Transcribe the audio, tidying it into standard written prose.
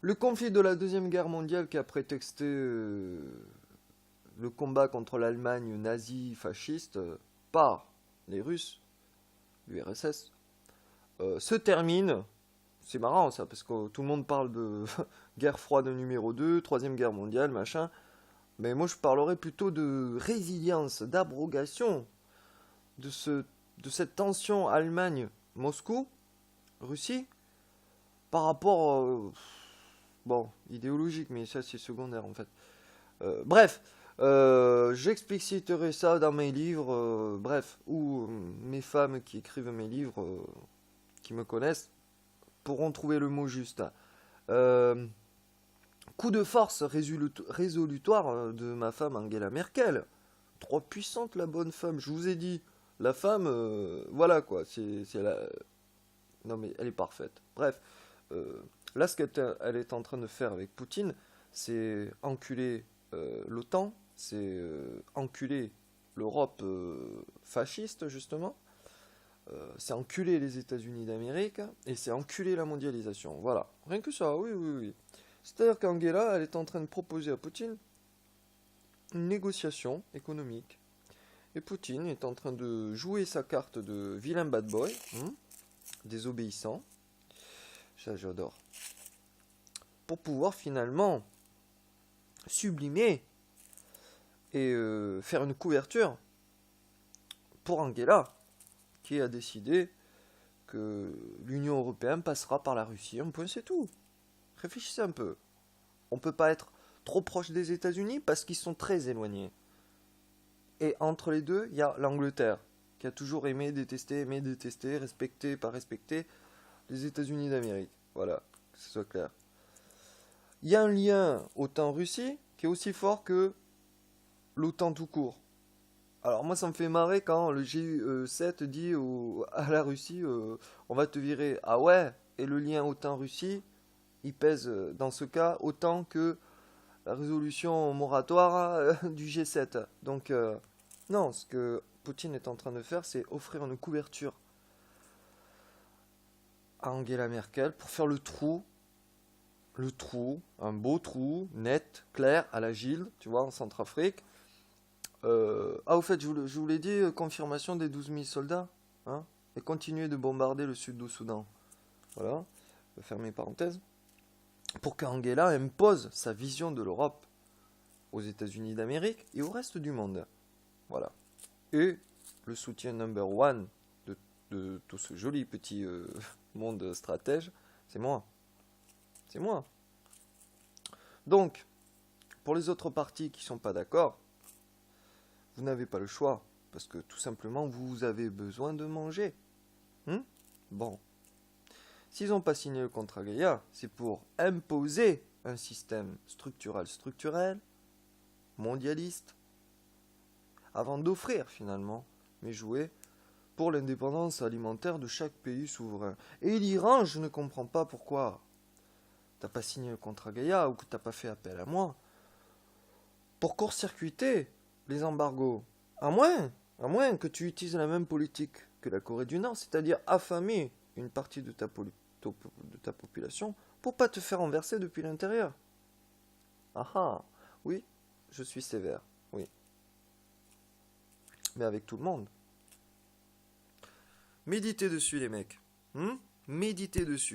Le conflit de la Deuxième Guerre mondiale qui a prétexté le combat contre l'Allemagne nazie fasciste par les Russes, l'URSS, se termine. C'est marrant ça, parce que tout le monde parle de guerre froide numéro 2, Troisième Guerre mondiale, machin. Mais moi je parlerais plutôt de résilience, d'abrogation de cette tension Allemagne-Moscou, Russie, par rapport, bon, idéologique, mais ça c'est secondaire en fait. Bref, j'expliciterai ça dans mes livres, bref, ou mes femmes qui écrivent mes livres, qui me connaissent, pourront trouver le mot juste. Euh, Coup de force résolutoire de ma femme Angela Merkel. Trop puissante la bonne femme, je vous ai dit. La femme, voilà quoi, c'est la... Non mais elle est parfaite. Bref, là ce qu'elle est en train de faire avec Poutine, c'est enculer l'OTAN, c'est enculer l'Europe fasciste justement, c'est enculer les États-Unis d'Amérique, et c'est enculer la mondialisation. Voilà, rien que ça, oui, oui, oui. C'est-à-dire qu'Angela, elle est en train de proposer à Poutine une négociation économique. Et Poutine est en train de jouer sa carte de vilain bad boy, désobéissant. Ça, j'adore. Pour pouvoir finalement sublimer et faire une couverture pour Angela, qui a décidé que l'Union européenne passera par la Russie. Un point, c'est tout. Réfléchissez un peu. On ne peut pas être trop proche des États-Unis parce qu'ils sont très éloignés. Et entre les deux, il y a l'Angleterre, qui a toujours aimé, détesté, respecté, pas respecté les États-Unis d'Amérique. Voilà, que ce soit clair. Il y a un lien OTAN-Russie qui est aussi fort que l'OTAN tout court. Alors moi, ça me fait marrer quand le G7 dit à la Russie, on va te virer. Ah ouais, et le lien OTAN-Russie, il pèse dans ce cas autant que la résolution moratoire du G7. Donc non, ce que Poutine est en train de faire, c'est offrir une couverture à Angela Merkel pour faire le trou, un beau trou, net, clair, à la Gilles, tu vois, en Centrafrique. Au fait, je vous l'ai dit, confirmation des 12 000 soldats, hein, et continuer de bombarder le sud du Soudan. Voilà, je vais fermer parenthèse. Pour qu'Angela impose sa vision de l'Europe aux États-Unis d'Amérique et au reste du monde. Voilà. Et le soutien number one de tout ce joli petit monde stratège, c'est moi. C'est moi. Donc, pour les autres partis qui ne sont pas d'accord, vous n'avez pas le choix, parce que tout simplement, vous avez besoin de manger. Bon. S'ils n'ont pas signé le contrat Gaïa, c'est pour imposer un système structurel, mondialiste, avant d'offrir finalement mes jouets pour l'indépendance alimentaire de chaque pays souverain. Et l'Iran, je ne comprends pas pourquoi t'as pas signé le contrat Gaïa ou que t'as pas fait appel à moi pour court-circuiter les embargos. À moins que tu utilises la même politique que la Corée du Nord, c'est-à-dire affamer une partie de ta population pour pas te faire renverser depuis l'intérieur. Ah ah, oui, je suis sévère, oui. Mais avec tout le monde. Méditez dessus les mecs. Méditez dessus.